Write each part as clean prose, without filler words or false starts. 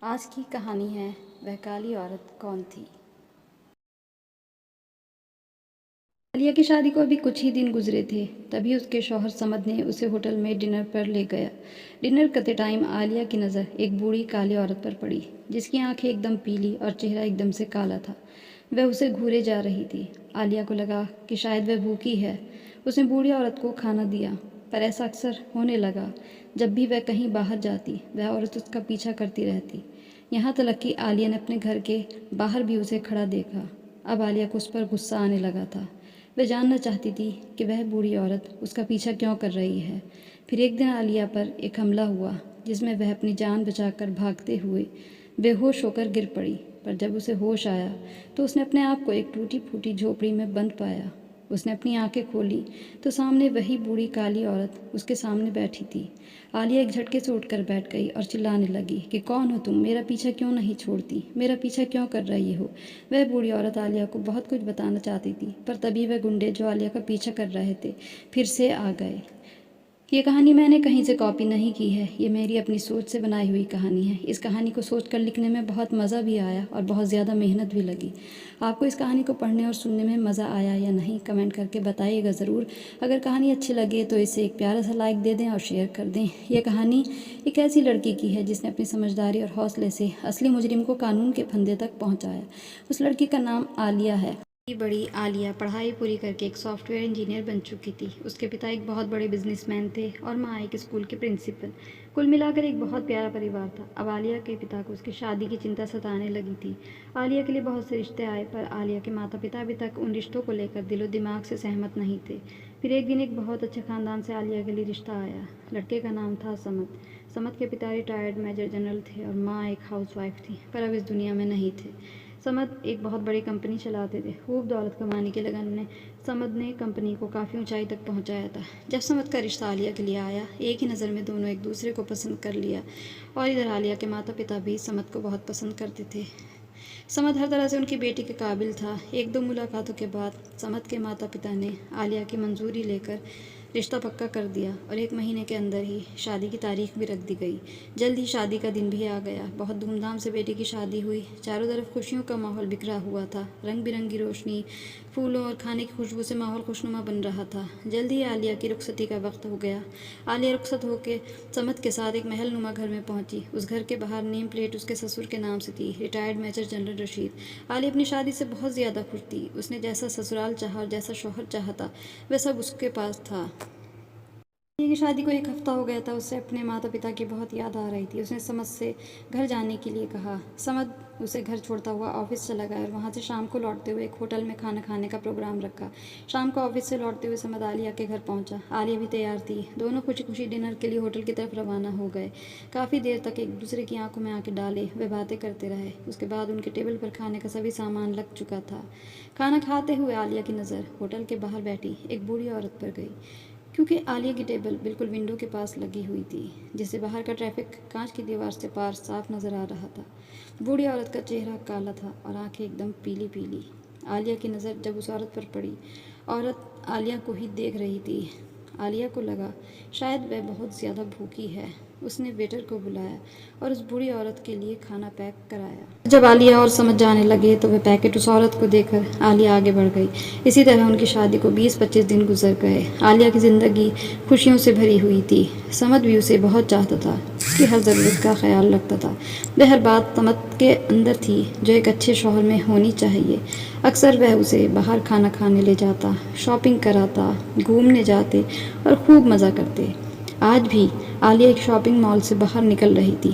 आज की कहानी है वह काली औरत कौन थी। आलिया की शादी को अभी कुछ ही दिन गुजरे थे, तभी उसके शौहर समद ने उसे होटल में डिनर पर ले गया। डिनर करते टाइम आलिया की नज़र एक बूढ़ी काली औरत पर पड़ी, जिसकी आंखें एकदम पीली और चेहरा एकदम से काला था। वह उसे घूरे जा रही थी। आलिया को लगा कि शायद वह भूखी है। उसने बूढ़ी औरत को खाना दिया, पर ऐसा अक्सर होने लगा। जब भी वह कहीं बाहर जाती, वह औरत उसका पीछा करती रहती। यहाँ तक कि आलिया ने अपने घर के बाहर भी उसे खड़ा देखा। अब आलिया को उस पर गुस्सा आने लगा था। वह जानना चाहती थी कि वह बूढ़ी औरत उसका पीछा क्यों कर रही है। फिर एक दिन आलिया पर एक हमला हुआ, जिसमें वह अपनी जान बचाकर भागते हुए बेहोश होकर गिर पड़ी। पर जब उसे होश आया तो उसने अपने आप को एक टूटी फूटी झोपड़ी में बंद पाया। उसने अपनी आंखें खोली तो सामने वही बूढ़ी काली औरत उसके सामने बैठी थी। आलिया एक झटके से उठकर बैठ गई और चिल्लाने लगी कि कौन हो तुम, मेरा पीछा क्यों नहीं छोड़ती, मेरा पीछा क्यों कर रही हो। वह बूढ़ी औरत आलिया को बहुत कुछ बताना चाहती थी, पर तभी वह गुंडे जो आलिया का पीछा कर रहे थे फिर से आ गए। ये कहानी मैंने कहीं से कॉपी नहीं की है, ये मेरी अपनी सोच से बनाई हुई कहानी है। इस कहानी को सोचकर लिखने में बहुत मज़ा भी आया और बहुत ज़्यादा मेहनत भी लगी। आपको इस कहानी को पढ़ने और सुनने में मज़ा आया या नहीं, कमेंट करके बताइएगा ज़रूर। अगर कहानी अच्छी लगे तो इसे एक प्यारा सा लाइक दे दें और शेयर कर दें। यह कहानी एक ऐसी लड़की की है जिसने अपनी समझदारी और हौसले से असली मुजरिम को कानून के फंदे तक पहुँचाया। उस लड़की का नाम आलिया है। बड़ी आलिया पढ़ाई पूरी करके एक सॉफ्टवेयर इंजीनियर बन चुकी थी। उसके पिता एक बहुत बड़े बिजनेसमैन थे और माँ एक स्कूल के प्रिंसिपल। कुल मिलाकर एक बहुत प्यारा परिवार था। अब आलिया के पिता को उसकी शादी की चिंता सताने लगी थी। आलिया के लिए बहुत से रिश्ते आए, पर आलिया के माता पिता अभी तक उन रिश्तों को लेकर दिलो दिमाग से सहमत नहीं थे। फिर एक दिन एक बहुत अच्छे ख़ानदान से आलिया के लिए रिश्ता आया। लड़के का नाम था समद। समद के पिता रिटायर्ड मेजर जनरल थे और माँ एक हाउसवाइफ थी, पर अब इस दुनिया में नहीं थे। समद एक बहुत बड़ी कंपनी चलाते थे। खूब दौलत कमाने की लगन में समद ने कंपनी को काफ़ी ऊंचाई तक पहुंचाया था। जब समद का रिश्ता आलिया के लिए आया, एक ही नज़र में दोनों एक दूसरे को पसंद कर लिया। और इधर आलिया के माता पिता भी समद को बहुत पसंद करते थे। समद हर तरह से उनकी बेटी के काबिल था। एक दो मुलाकातों के बाद समद के माता पिता ने आलिया की मंजूरी लेकर रिश्ता पक्का कर दिया और एक महीने के अंदर ही शादी की तारीख भी रख दी गई। जल्द ही शादी का दिन भी आ गया। बहुत धूमधाम से बेटी की शादी हुई। चारों तरफ खुशियों का माहौल बिखरा हुआ था। रंग बिरंगी रोशनी, फूलों और खाने की खुशबू से माहौल खुशनुमा बन रहा था। जल्द ही आलिया की रुखसती का वक्त हो गया। आलिया रुखसत होकर समद के साथ एक महल नुमा घर में पहुंची। उस घर के बाहर नेम प्लेट उसके ससुर के नाम से थी, retired major general Rashid. Alia अपनी शादी से बहुत ज़्यादा खुश थी। उसने जैसा ससुराल चाहा और जैसा शौहर चाहा था, वह सब उसके पास था। आलिया की शादी को एक हफ्ता हो गया था। उसे अपने माता पिता की बहुत याद आ रही थी। उसने समद से घर जाने के लिए कहा। समद उसे घर छोड़ता हुआ ऑफिस चला गया और वहाँ से शाम को लौटते हुए एक होटल में खाना खाने का प्रोग्राम रखा। शाम को ऑफिस से लौटते हुए समद आलिया के घर पहुँचा। आलिया भी तैयार थी। दोनों खुशी खुशी डिनर के लिए होटल की तरफ रवाना हो गए। काफ़ी देर तक एक दूसरे की आंखों में आंखें डाले वे बातें करते रहे। उसके बाद उनके टेबल पर खाने का सभी सामान लग चुका था। खाना खाते हुए आलिया की नज़र होटल के बाहर बैठी एक बूढ़ी औरत पर गई, क्योंकि आलिया की टेबल बिल्कुल विंडो के पास लगी हुई थी, जिससे बाहर का ट्रैफिक कांच की दीवार से पार साफ नजर आ रहा था। बूढ़ी औरत का चेहरा काला था और आंखें एकदम पीली पीली। आलिया की नज़र जब उस औरत पर पड़ी, औरत आलिया को ही देख रही थी। आलिया को लगा शायद वह बहुत ज़्यादा भूखी है। उसने वेटर को बुलाया और उस बूढ़ी औरत के लिए खाना पैक कराया। जब आलिया और समझ जाने लगे तो वह पैकेट उस औरत को देकर आलिया आगे बढ़ गई। इसी तरह उनकी शादी को 20-25 दिन गुजर गए। आलिया की ज़िंदगी खुशियों से भरी हुई थी। समद भी उसे बहुत चाहता था, उसकी हर ज़रूरत का ख्याल रखता था। वह हर बात समद के अंदर थी जो एक अच्छे शौहर में होनी चाहिए। अक्सर वह उसे बाहर खाना खाने ले जाता, शॉपिंग कराता, घूमने जाते और खूब मज़ा करते। आज भी आलिया एक शॉपिंग मॉल से बाहर निकल रही थी,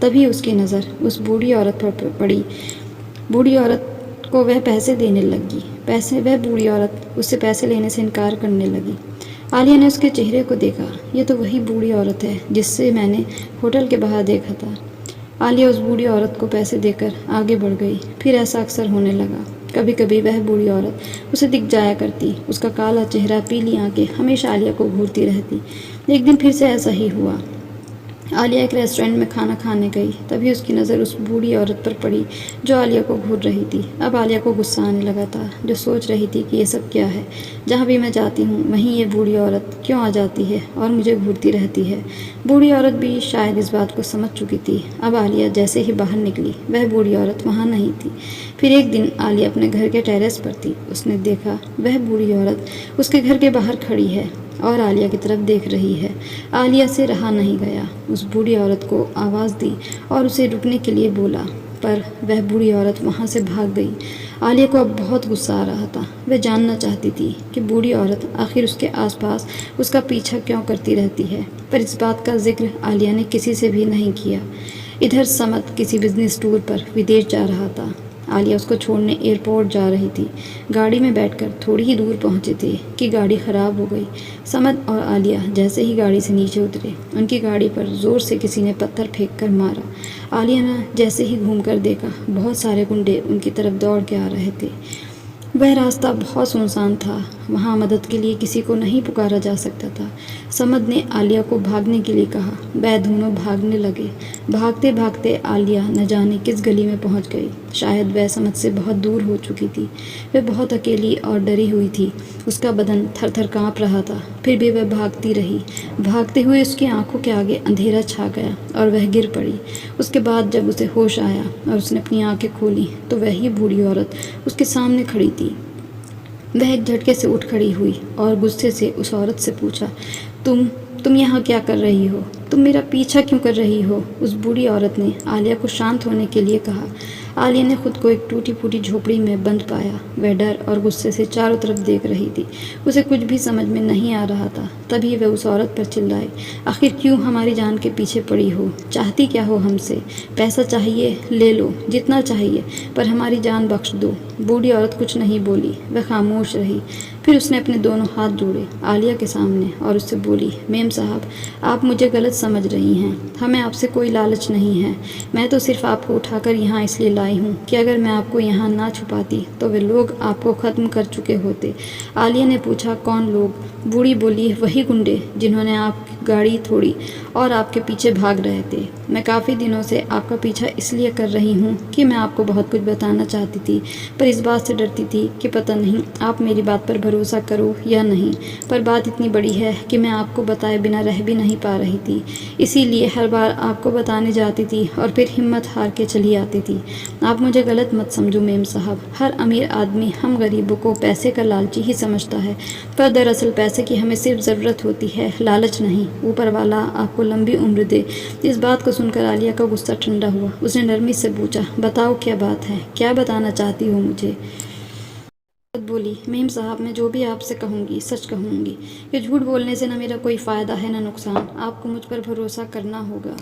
तभी उसकी नज़र उस बूढ़ी औरत पर पड़ी। बूढ़ी औरत को वह पैसे देने लगी। वह बूढ़ी औरत उससे पैसे लेने से इनकार करने लगी। आलिया ने उसके चेहरे को देखा। ये तो वही बूढ़ी औरत है जिससे मैंने होटल के बाहर देखा था। आलिया उस बूढ़ी औरत को पैसे देकर आगे बढ़ गई। फिर ऐसा अक्सर होने लगा। कभी कभी वह बूढ़ी औरत उसे दिख जाया करती। उसका काला चेहरा, पीली आंखें हमेशा आलिया को घूरती रहती। एक दिन फिर से ऐसा ही हुआ। आलिया एक रेस्टोरेंट में खाना खाने गई। तभी उसकी नज़र उस बूढ़ी औरत पर पड़ी जो आलिया को घूर रही थी। अब आलिया को गुस्सा आने लगा था, जो सोच रही थी कि ये सब क्या है। जहाँ भी मैं जाती हूँ वहीं ये बूढ़ी औरत क्यों आ जाती है और मुझे घूरती रहती है। बूढ़ी औरत भी शायद इस बात को समझ चुकी थी। अब आलिया जैसे ही बाहर निकली वह बूढ़ी औरत वहाँ नहीं थी। फिर एक दिन आलिया अपने घर के टेरेस पर थी। उसने देखा वह बूढ़ी औरत उसके घर के बाहर खड़ी है और आलिया की तरफ देख रही है। आलिया से रहा नहीं गया। उस बूढ़ी औरत को आवाज़ दी और उसे रुकने के लिए बोला, पर वह बूढ़ी औरत वहाँ से भाग गई। आलिया को अब बहुत गुस्सा आ रहा था। वह जानना चाहती थी कि बूढ़ी औरत आखिर उसके आसपास उसका पीछा क्यों करती रहती है, पर इस बात का जिक्र आलिया ने किसी से भी नहीं किया। इधर समत किसी बिजनेस टूर पर विदेश जा रहा था। आलिया उसको छोड़ने एयरपोर्ट जा रही थी। गाड़ी में बैठकर थोड़ी ही दूर पहुंचे थे कि गाड़ी ख़राब हो गई। समद और आलिया जैसे ही गाड़ी से नीचे उतरे, उनकी गाड़ी पर ज़ोर से किसी ने पत्थर फेंक कर मारा। आलिया ने जैसे ही घूमकर देखा, बहुत सारे गुंडे उनकी तरफ दौड़ के आ रहे थे। वह रास्ता बहुत सुनसान था। वहाँ मदद के लिए किसी को नहीं पुकारा जा सकता था। समद ने आलिया को भागने के लिए कहा। वह दोनों भागने लगे। भागते भागते आलिया न जाने किस गली में पहुँच गई। शायद वह समद से बहुत दूर हो चुकी थी। वह बहुत अकेली और डरी हुई थी। उसका बदन थर थर काँप रहा था। फिर भी वह भागती रही। भागते हुए उसकी आंखों के आगे अंधेरा छा गया और वह गिर पड़ी। उसके बाद जब उसे होश आया और उसने अपनी आंखें खोली तो वही बूढ़ी औरत उसके सामने खड़ी थी। वह एक झटके से उठ खड़ी हुई और गुस्से से उस औरत से पूछा, तुम यहाँ क्या कर रही हो? तुम मेरा पीछा क्यों कर रही हो? उस बूढ़ी औरत ने आलिया को शांत होने के लिए कहा। आलिया ने खुद को एक टूटी फूटी झोपड़ी में बंद पाया। वह डर और गुस्से से चारों तरफ देख रही थी। उसे कुछ भी समझ में नहीं आ रहा था। तभी वह उस औरत पर चिल्लाई, आखिर क्यों हमारी जान के पीछे पड़ी हो? चाहती क्या हो हमसे? पैसा चाहिए? ले लो, जितना चाहिए, पर हमारी जान बख्श दो। बूढ़ी औरत कुछ नहीं बोली। वह खामोश रही। फिर उसने अपने दोनों हाथ जोड़े आलिया के सामने और उससे बोली, मेम साहब, आप मुझे गलत समझ रही हैं। हमें आपसे कोई लालच नहीं है। मैं तो सिर्फ आपको उठाकर यहाँ इसलिए लाई हूँ कि अगर मैं आपको यहाँ ना छुपाती तो वे लोग आपको ख़त्म कर चुके होते। आलिया ने पूछा, कौन लोग? बूढ़ी बोली, वही गुंडे जिन्होंने आपकी गाड़ी तोड़ी और आपके पीछे भाग रहे थे। मैं काफ़ी दिनों से आपका पीछा इसलिए कर रही हूँ कि मैं आपको बहुत कुछ बताना चाहती थी, पर इस बात से डरती थी कि पता नहीं आप मेरी बात पर भरोसा करो या नहीं। पर बात इतनी बड़ी है कि मैं आपको बताए बिना रह भी नहीं पा रही थी। इसीलिए हर बार आपको बताने जाती थी और फिर हिम्मत हार के चली आती थी। आप मुझे गलत मत समझो मेम साहब। हर अमीर आदमी हम गरीबों को पैसे का लालची ही समझता है, पर दरअसल पैसे की हमें सिर्फ ज़रूरत होती है, लालच नहीं। ऊपर वाला आपको लंबी उम्र दे। इस बात को सुनकर आलिया का गुस्सा ठंडा हुआ। उसने नरमी से पूछा, बताओ क्या बात है? क्या बताना चाहती हो मुझे? बोली, मेम साहब, मैं जो भी आपसे कहूँगी सच कहूँगी। ये झूठ बोलने से ना मेरा कोई फ़ायदा है ना नुकसान। आपको मुझ पर भरोसा करना होगा।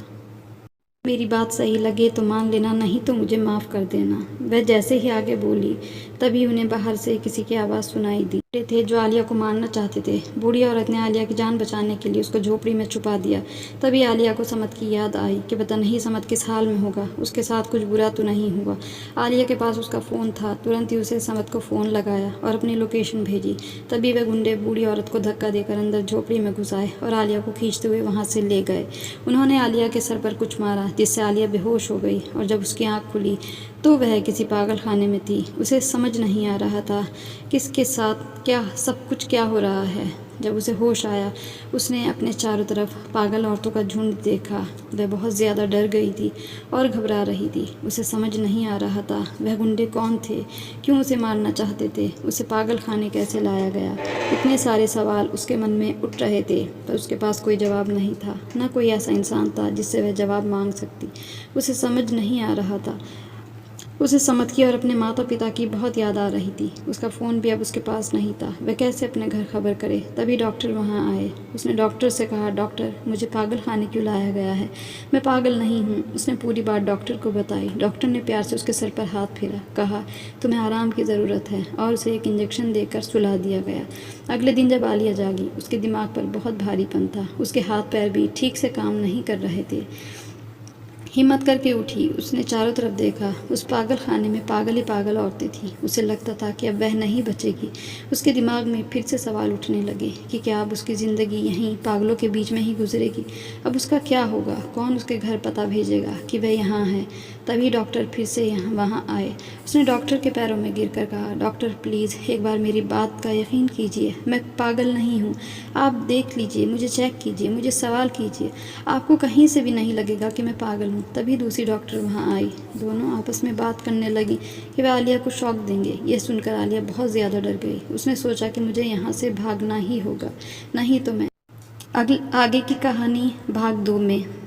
मेरी बात सही लगे तो मान लेना, नहीं तो मुझे माफ़ कर देना। वह जैसे ही आगे बोली तभी उन्हें बाहर से किसी की आवाज़ सुनाई दी थे जो आलिया को मारना चाहते थे। बूढ़ी औरत ने आलिया की जान बचाने के लिए उसको झोपड़ी में छुपा दिया। तभी आलिया को समत की याद आई कि पता नहीं समत किस हाल में होगा, उसके साथ कुछ बुरा तो नहीं हुआ। आलिया के पास उसका फ़ोन था। तुरंत ही उसे समत को फ़ोन लगाया और अपनी लोकेशन भेजी। तभी वह गुंडे बूढ़ी औरत को धक्का देकर अंदर झोपड़ी में घुस आए और आलिया को खींचते हुए वहाँ से ले गए। उन्होंने आलिया के सर पर कुछ मारा जिससे आलिया बेहोश हो गई और जब उसकी आँख खुली तो वह किसी पागल खाने में थी। उसे समझ नहीं आ रहा था किसके साथ क्या सब कुछ क्या हो रहा है। जब उसे होश आया उसने अपने चारों तरफ पागल औरतों का झुंड देखा। वह बहुत ज़्यादा डर गई थी और घबरा रही थी। उसे समझ नहीं आ रहा था वह गुंडे कौन थे, क्यों उसे मारना चाहते थे, उसे पागल खाने कैसे लाया गया। इतने सारे सवाल उसके मन में उठ रहे थे, पर उसके पास कोई जवाब नहीं था। न कोई ऐसा इंसान था जिससे वह जवाब मांग सकती। उसे समझ नहीं आ रहा था। उसे समत की और अपने माता पिता की बहुत याद आ रही थी। उसका फ़ोन भी अब उसके पास नहीं था। वह कैसे अपने घर खबर करे। तभी डॉक्टर वहाँ आए। उसने डॉक्टर से कहा, डॉक्टर, मुझे पागल खाने क्यों लाया गया है? मैं पागल नहीं हूँ। उसने पूरी बात डॉक्टर को बताई। डॉक्टर ने प्यार से उसके सर पर हाथ फेरा, कहा, तुम्हें आराम की ज़रूरत है, और उसे एक इंजेक्शन देकर सुला दिया गया। अगले दिन जब आलिया जागी, उसके दिमाग पर बहुत भारीपन था। उसके हाथ पैर भी ठीक से काम नहीं कर रहे थे। हिम्मत करके उठी। उसने चारों तरफ देखा। उस पागल खाने में पागल ही पागल औरतें थीं। उसे लगता था कि अब वह नहीं बचेगी। उसके दिमाग में फिर से सवाल उठने लगे कि क्या अब उसकी ज़िंदगी यहीं पागलों के बीच में ही गुजरेगी? अब उसका क्या होगा? कौन उसके घर पता भेजेगा कि वह यहाँ है? तभी डॉक्टर फिर से वहाँ आए। उसने डॉक्टर के पैरों में गिर कर कहा, डॉक्टर प्लीज़ एक बार मेरी बात का यकीन कीजिए। मैं पागल नहीं हूँ। आप देख लीजिए, मुझे चेक कीजिए, मुझे सवाल कीजिए। आपको कहीं से भी नहीं लगेगा कि मैं पागल हूँ। तभी दूसरी डॉक्टर वहाँ आई। दोनों आपस में बात करने लगी कि वह आलिया को शॉक देंगे। यह सुनकर आलिया बहुत ज़्यादा डर गई। उसने सोचा कि मुझे यहाँ से भागना ही होगा, नहीं तो मैं। आगे की कहानी भाग 2 में।